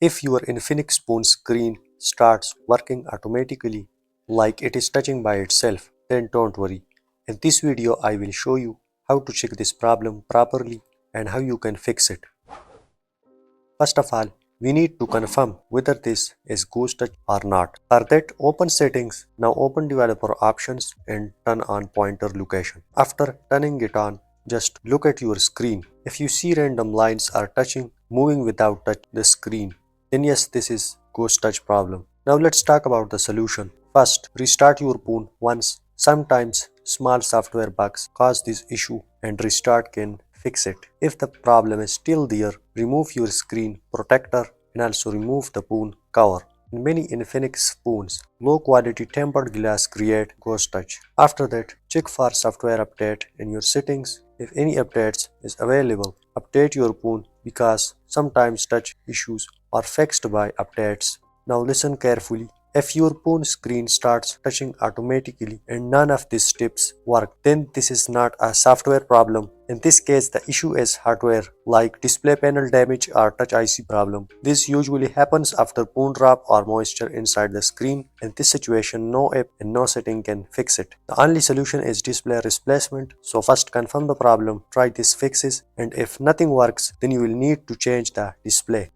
If your Infinix phone screen starts working automatically like it is touching by itself, then don't worry. In this video I will show you how to check this problem properly and how you can fix it. First of all, we need to confirm whether this is ghost touch or not. For that, open settings. Now open developer options and turn on pointer location. After turning it on, just look at your screen. If you see random lines are touching, moving without touch the screen, then yes, this is ghost touch problem. Now let's talk about the solution. First, restart your phone once. Sometimes small software bugs cause this issue and restart can fix it. If the problem is still there, remove your screen protector and also remove the phone cover. In many Infinix phones, low quality tempered glass create ghost touch. After that, check for software update in your settings. If any updates is available, update your phone because sometimes touch issues are fixed by updates. Now listen carefully. If your phone screen starts touching automatically and none of these steps work, then this is not a software problem. In this case, the issue is hardware, like display panel damage or touch IC problem. This usually happens after phone drop or moisture inside the screen. In this situation, no app and no setting can fix it. The only solution is display replacement. So first confirm the problem, try these fixes, and if nothing works, then you will need to change the display.